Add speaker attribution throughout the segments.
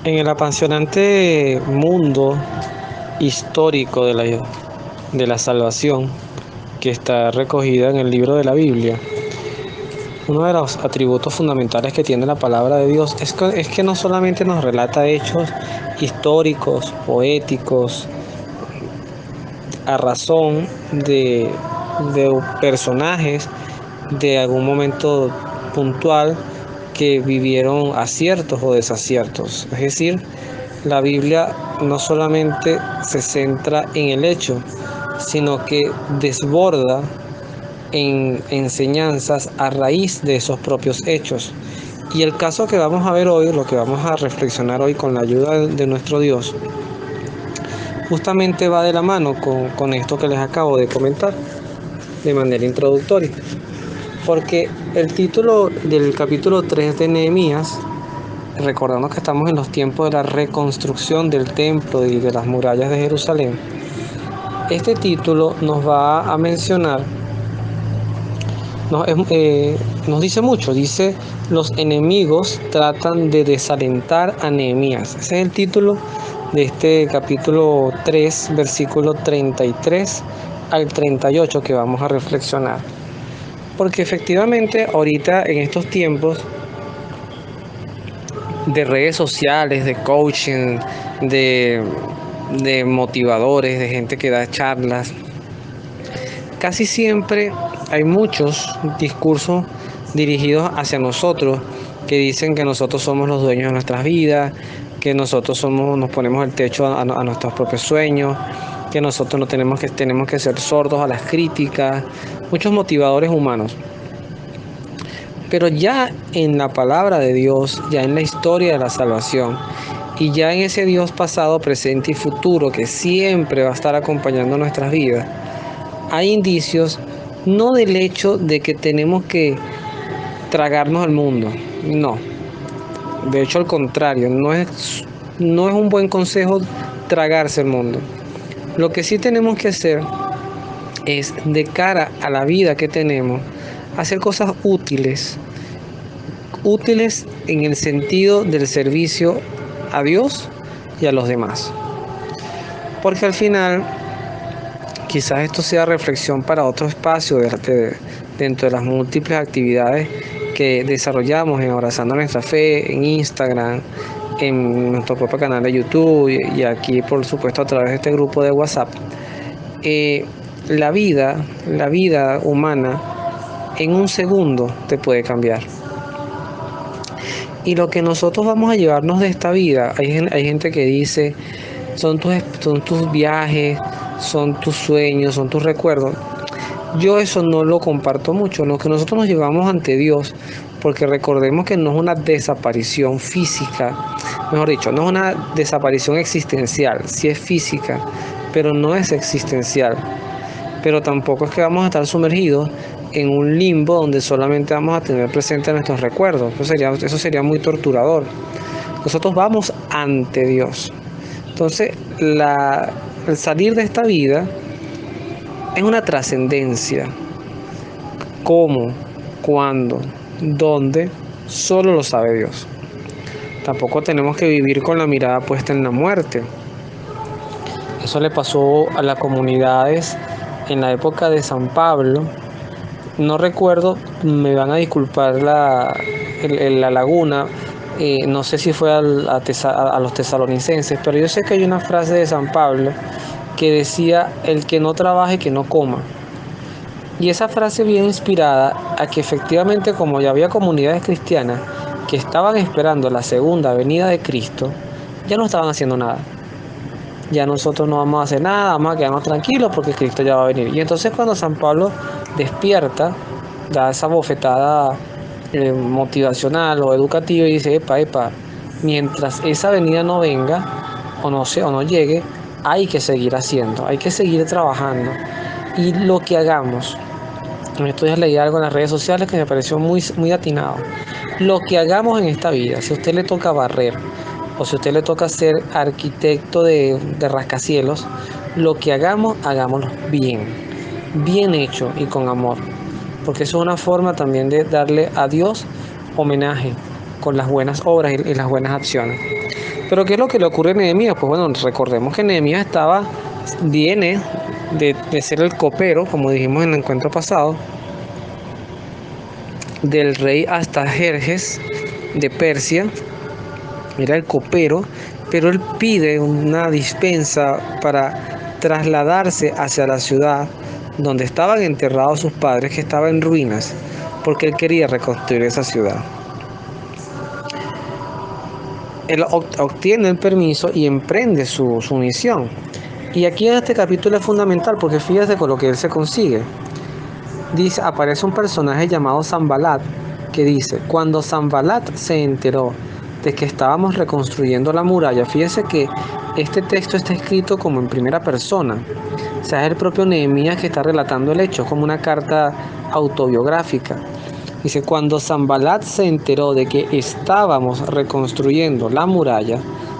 Speaker 1: En el apasionante mundo histórico de la salvación que está recogida en el libro de la Biblia, uno de los atributos fundamentales que tiene la palabra de Dios es que no solamente nos relata hechos históricos, poéticos, a razón de personajes de algún momento puntual que vivieron aciertos o desaciertos. Es decir, la Biblia no solamente se centra en el hecho, sino que desborda en enseñanzas a raíz de esos propios hechos. Y el caso que vamos a ver hoy, lo que vamos a reflexionar hoy con la ayuda de nuestro Dios, justamente va de la mano con esto que les acabo de comentar de manera introductoria. Porque el título del capítulo 3 de Nehemías, recordando que estamos en los tiempos de la reconstrucción del templo y de las murallas de Jerusalén, este título nos va a mencionar, nos dice mucho, dice: los enemigos tratan de desalentar a Nehemías. Ese es el título de este capítulo 3, versículo 33 al 38 que vamos a reflexionar. Porque efectivamente ahorita en estos tiempos de redes sociales, de coaching, de, de motivadores, de gente que da charlas, casi siempre hay muchos discursos dirigidos hacia nosotros que dicen que nosotros somos los dueños de nuestras vidas, que nosotros nos ponemos el techo a nuestros propios sueños, que nosotros no tenemos que ser sordos a las críticas, muchos motivadores humanos. Pero ya en la palabra de Dios, ya en la historia de la salvación, y ya en ese Dios pasado, presente y futuro que siempre va a estar acompañando nuestras vidas, hay indicios no del hecho de que tenemos que tragarnos el mundo, no. De hecho, al contrario, no es un buen consejo tragarse el mundo. Lo que sí tenemos que hacer es, de cara a la vida que tenemos, hacer cosas útiles en el sentido del servicio a Dios y a los demás. Porque al final, quizás esto sea reflexión para otro espacio dentro de las múltiples actividades que desarrollamos en Abrazando Nuestra Fe, en Instagram, en nuestro propio canal de YouTube y aquí, por supuesto, a través de este grupo de WhatsApp. La vida humana en un segundo te puede cambiar. Y lo que nosotros vamos a llevarnos de esta vida, hay gente que dice, son tus viajes, son tus sueños, son tus recuerdos. Yo eso no lo comparto mucho, lo que nosotros nos llevamos ante Dios, porque recordemos que no es una desaparición física, mejor dicho, no es una desaparición existencial, sí es física, pero no es existencial. Pero tampoco es que vamos a estar sumergidos en un limbo donde solamente vamos a tener presente nuestros recuerdos. Eso sería muy torturador. Nosotros vamos ante Dios. Entonces, el salir de esta vida es una trascendencia. ¿Cómo? ¿Cuándo? ¿Dónde? Solo lo sabe Dios. Tampoco tenemos que vivir con la mirada puesta en la muerte. Eso le pasó a las comunidades en la época de San Pablo. No recuerdo, me van a disculpar la laguna, no sé si fue a los tesalonicenses, pero yo sé que hay una frase de San Pablo que decía: el que no trabaje, que no coma. Y esa frase viene inspirada a que efectivamente, como ya había comunidades cristianas que estaban esperando la segunda venida de Cristo, ya no estaban haciendo nada. Ya nosotros no vamos a hacer nada, vamos a quedarnos tranquilos porque Cristo ya va a venir. Y entonces cuando San Pablo despierta, da esa bofetada motivacional o educativa y dice: epa, mientras esa venida no venga o no llegue, hay que seguir haciendo, hay que seguir trabajando. Y lo que hagamos, en estos días leí algo en las redes sociales que me pareció muy atinado. Lo que hagamos en esta vida, si a usted le toca barrer, o si a usted le toca ser arquitecto de rascacielos, lo que hagamos, hagámoslo bien hecho y con amor, porque eso es una forma también de darle a Dios homenaje con las buenas obras y las buenas acciones. Pero ¿qué es lo que le ocurre a Nehemías? Pues bueno, recordemos que Nehemías viene de ser el copero, como dijimos en el encuentro pasado, del rey Artajerjes de Persia. Era el copero, pero él pide una dispensa para trasladarse hacia la ciudad donde estaban enterrados sus padres, que estaba en ruinas, porque él quería reconstruir esa ciudad. Él obtiene el permiso y emprende su misión. Y aquí en este capítulo es fundamental porque fíjate con lo que él se consigue. Dice, aparece un personaje llamado Sanbalat que dice, cuando Sanbalat se enteró de que estábamos reconstruyendo la muralla, fíjese que este texto está escrito como en primera persona. O sea, es el propio Nehemías que está relatando el hecho, como una carta autobiográfica. Dice, cuando Sanbalat se enteró de que estábamos reconstruyendo la muralla,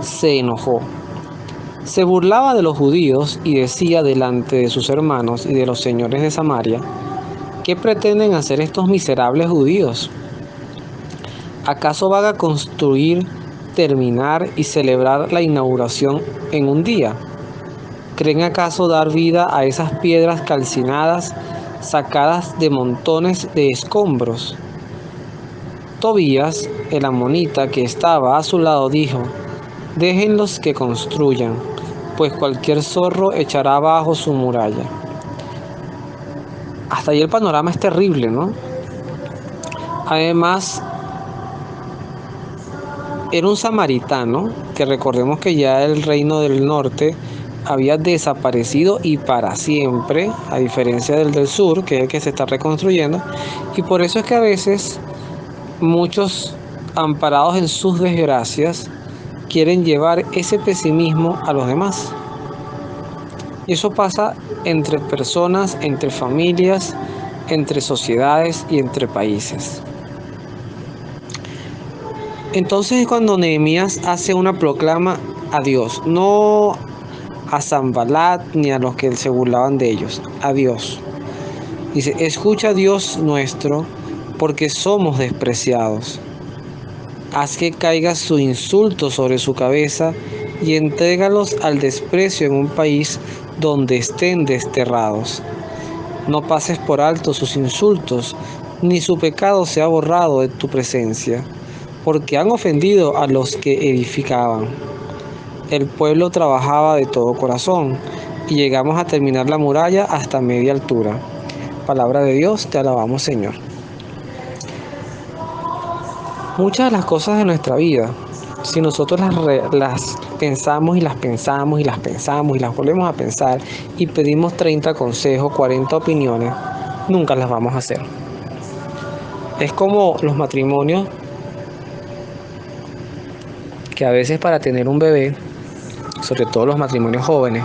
Speaker 1: se enojó. Se burlaba de los judíos y decía delante de sus hermanos y de los señores de Samaria, ¿qué pretenden hacer estos miserables judíos? ¿Acaso van a construir, terminar y celebrar la inauguración en un día? ¿Creen acaso dar vida a esas piedras calcinadas sacadas de montones de escombros? Tobías, el amonita que estaba a su lado, dijo, déjenlos que construyan, pues cualquier zorro echará abajo su muralla. Hasta ahí el panorama es terrible, ¿no? Además, era un samaritano, que recordemos que ya el reino del norte había desaparecido y para siempre, a diferencia del sur, que es el que se está reconstruyendo, y por eso es que a veces muchos, amparados en sus desgracias, quieren llevar ese pesimismo a los demás. Y eso pasa entre personas, entre familias, entre sociedades y entre países. Entonces es cuando Nehemías hace una proclama a Dios, no a Sanbalat ni a los que se burlaban de ellos, a Dios. Dice, escucha Dios nuestro, porque somos despreciados. Haz que caiga su insulto sobre su cabeza y entrégalos al desprecio en un país donde estén desterrados. No pases por alto sus insultos, ni su pecado sea borrado de tu presencia, porque han ofendido a los que edificaban. El pueblo trabajaba de todo corazón, y llegamos a terminar la muralla hasta media altura. Palabra de Dios, te alabamos, Señor. Muchas de las cosas de nuestra vida, si nosotros las pensamos y las pensamos y las pensamos y las volvemos a pensar y pedimos 30 consejos, 40 opiniones, nunca las vamos a hacer. Es como los matrimonios que a veces para tener un bebé, sobre todo los matrimonios jóvenes,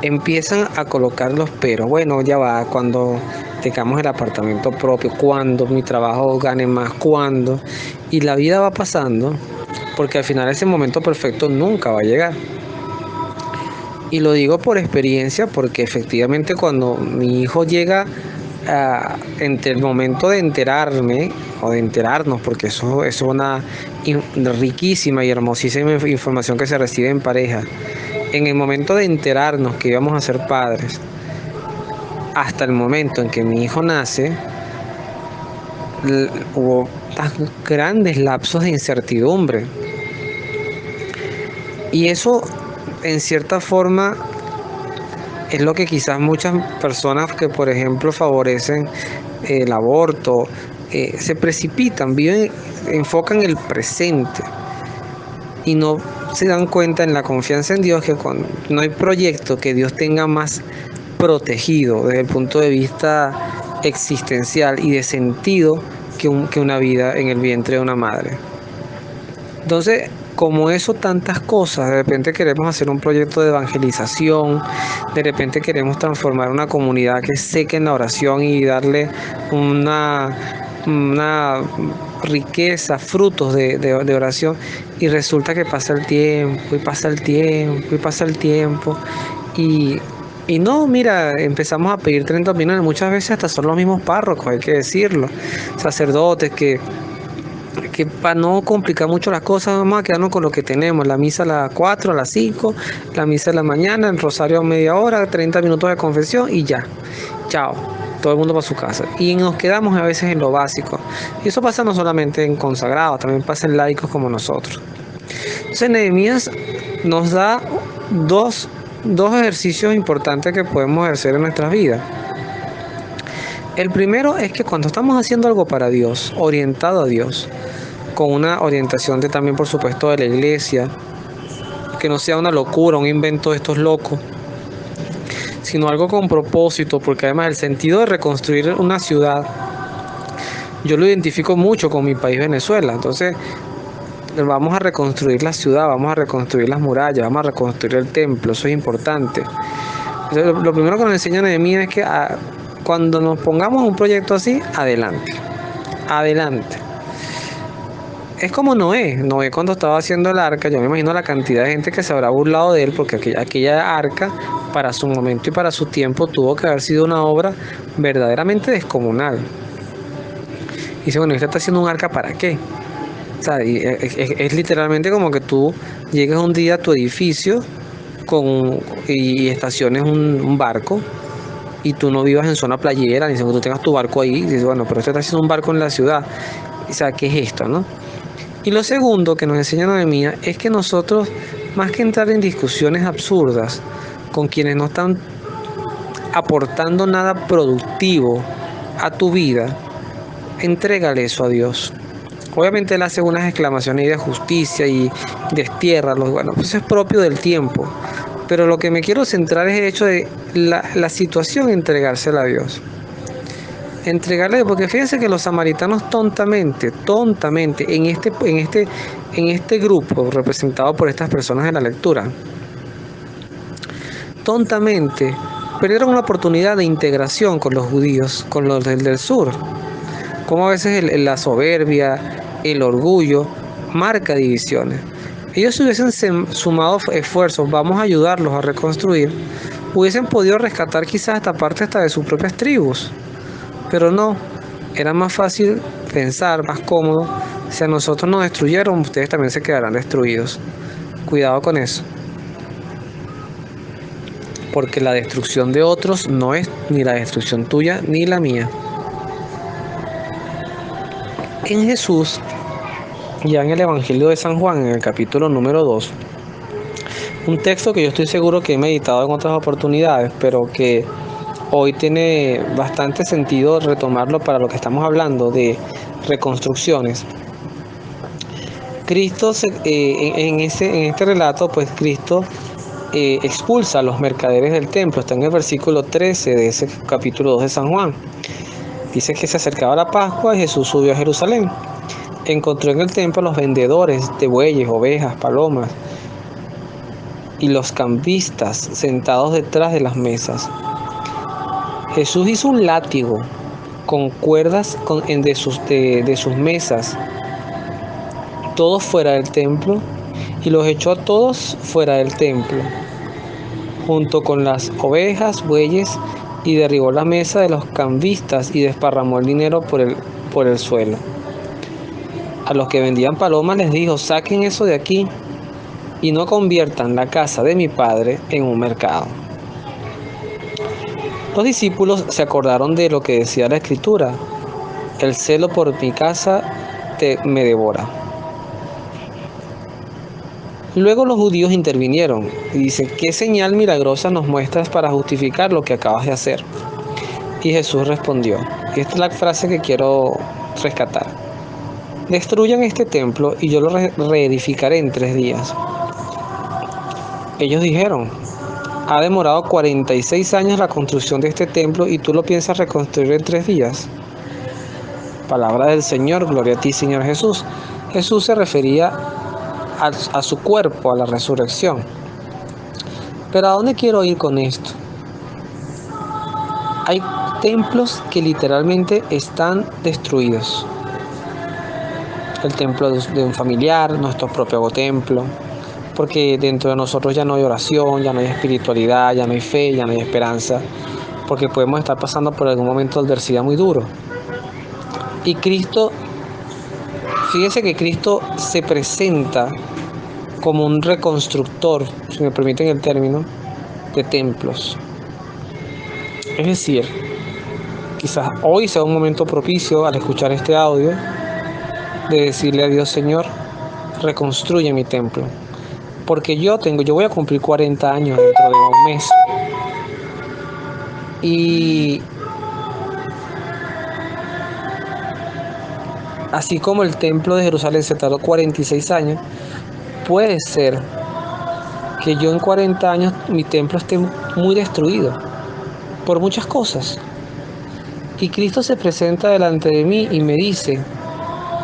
Speaker 1: empiezan a colocar los peros. Bueno, ya va, cuando tengamos el apartamento propio, cuando mi trabajo gane más, cuando. Y la vida va pasando, porque al final ese momento perfecto nunca va a llegar. Y lo digo por experiencia, porque efectivamente cuando mi hijo llega entre el momento de enterarme o de enterarnos, porque eso es una riquísima y hermosísima información que se recibe en pareja, en el momento de enterarnos que íbamos a ser padres, hasta el momento en que mi hijo nace, hubo grandes lapsos de incertidumbre. Y eso, en cierta forma, es lo que quizás muchas personas que, por ejemplo, favorecen el aborto, se precipitan, enfocan el presente y no se dan cuenta en la confianza en Dios que no hay proyecto que Dios tenga más protegido desde el punto de vista existencial y de sentido que una vida en el vientre de una madre. Entonces, como eso, tantas cosas, de repente queremos hacer un proyecto de evangelización, de repente queremos transformar una comunidad que seque en la oración y darle una riqueza, frutos de oración, y resulta que pasa el tiempo, y pasa el tiempo, y pasa el tiempo, y no, mira, empezamos a pedir 30 opiniones, muchas veces hasta son los mismos párrocos, hay que decirlo, sacerdotes que que para no complicar mucho las cosas, vamos a quedarnos con lo que tenemos: la misa a las 4, a las 5, la misa de la mañana, el rosario a media hora, 30 minutos de confesión y ya, chao, todo el mundo para su casa. Y nos quedamos a veces en lo básico. Y eso pasa no solamente en consagrados, también pasa en laicos como nosotros. Entonces Nehemías nos da dos ejercicios importantes que podemos ejercer en nuestras vidas. El primero es que cuando estamos haciendo algo para Dios, orientado a Dios, con una orientación también, por supuesto, de la iglesia, que no sea una locura, un invento de estos locos, sino algo con propósito, porque además el sentido de reconstruir una ciudad, yo lo identifico mucho con mi país, Venezuela. Entonces, vamos a reconstruir la ciudad, vamos a reconstruir las murallas, vamos a reconstruir el templo, eso es importante. Entonces, lo primero que nos enseña Nehemías es que cuando nos pongamos un proyecto así, adelante, adelante. Es como Noé cuando estaba haciendo el arca, yo me imagino la cantidad de gente que se habrá burlado de él, porque aquella arca, para su momento y para su tiempo, tuvo que haber sido una obra verdaderamente descomunal. Y dice, bueno, ¿usted está haciendo un arca para qué? O sea, es literalmente como que tú llegues un día a tu edificio y estaciones un barco, y tú no vivas en zona playera, ni que tú tengas tu barco ahí, y dices, bueno, pero usted está haciendo un barco en la ciudad. O sea, ¿qué es esto, no? Y lo segundo que nos enseña Nehemías es que nosotros, más que entrar en discusiones absurdas con quienes no están aportando nada productivo a tu vida, entrégale eso a Dios. Obviamente él hace unas exclamaciones de justicia y destiérralos, bueno, pues eso es propio del tiempo. Pero lo que me quiero centrar es el hecho de la situación, entregársela a Dios. Entregarle, porque fíjense que los samaritanos tontamente, en este grupo representado por estas personas de la lectura, tontamente perdieron una oportunidad de integración con los judíos, con los del sur. Como a veces la soberbia, el orgullo, marca divisiones. Ellos si hubiesen sumado esfuerzos, vamos a ayudarlos a reconstruir, hubiesen podido rescatar quizás esta parte hasta de sus propias tribus. Pero no, era más fácil pensar, más cómodo: si a nosotros nos destruyeron, ustedes también se quedarán destruidos. Cuidado con eso. Porque la destrucción de otros no es ni la destrucción tuya ni la mía. En Jesús, ya en el Evangelio de San Juan, en el capítulo número 2, un texto que yo estoy seguro que he meditado en otras oportunidades, pero que hoy tiene bastante sentido retomarlo para lo que estamos hablando de reconstrucciones. Cristo, en este relato, pues Cristo expulsa a los mercaderes del templo. Está en el versículo 13 de ese capítulo 2 de San Juan. Dice que se acercaba la Pascua y Jesús subió a Jerusalén. Encontró en el templo a los vendedores de bueyes, ovejas, palomas y los cambistas sentados detrás de las mesas. Jesús hizo un látigo con cuerdas de sus mesas, todos fuera del templo, y los echó a todos fuera del templo, junto con las ovejas, bueyes, y derribó la mesa de los cambistas y desparramó el dinero por el suelo. A los que vendían palomas les dijo: saquen eso de aquí y no conviertan la casa de mi Padre en un mercado. Los discípulos se acordaron de lo que decía la Escritura: el celo por mi casa me devora. Luego los judíos intervinieron y dicen: ¿qué señal milagrosa nos muestras para justificar lo que acabas de hacer? Y Jesús respondió, y esta es la frase que quiero rescatar: destruyan este templo y yo lo reedificaré en 3 días. Ellos dijeron: ha demorado 46 años la construcción de este templo y tú lo piensas reconstruir en 3 días. Palabra del Señor, gloria a ti, Señor Jesús. Jesús se refería a su cuerpo, a la resurrección. Pero ¿a dónde quiero ir con esto? Hay templos que literalmente están destruidos. El templo de un familiar, nuestro propio templo, porque dentro de nosotros ya no hay oración, ya no hay espiritualidad, ya no hay fe, ya no hay esperanza, porque podemos estar pasando por algún momento de adversidad muy duro. Y Cristo Fíjese que Cristo se presenta como un reconstructor, si me permiten el término, de templos. Es decir, quizás hoy sea un momento propicio al escuchar este audio de decirle a Dios: Señor, reconstruye mi templo. Porque yo voy a cumplir 40 años dentro de un mes. Y así como el templo de Jerusalén se tardó 46 años, puede ser que yo en 40 años mi templo esté muy destruido por muchas cosas. Y Cristo se presenta delante de mí y me dice: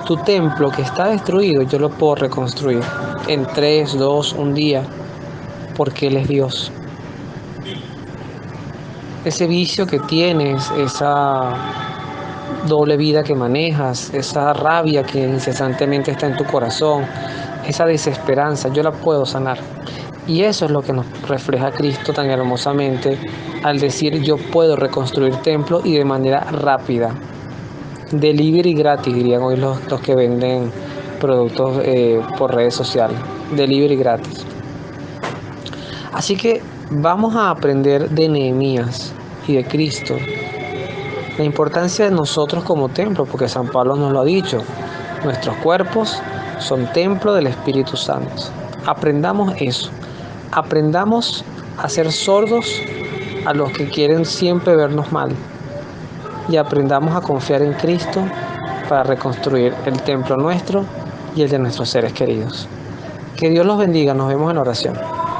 Speaker 1: tu templo que está destruido, yo lo puedo reconstruir en 3, 2, un día, porque Él es Dios. Ese vicio que tienes, esa doble vida que manejas, esa rabia que incesantemente está en tu corazón, esa desesperanza, yo la puedo sanar. Y eso es lo que nos refleja Cristo tan hermosamente al decir: yo puedo reconstruir templo, y de manera rápida. Delivery gratis, dirían hoy los que venden productos por redes sociales. Delivery gratis. Así que vamos a aprender de Nehemías y de Cristo la importancia de nosotros como templo, porque San Pablo nos lo ha dicho: nuestros cuerpos son templo del Espíritu Santo. Aprendamos eso. Aprendamos a ser sordos a los que quieren siempre vernos mal, y aprendamos a confiar en Cristo para reconstruir el templo nuestro y el de nuestros seres queridos. Que Dios los bendiga. Nos vemos en oración.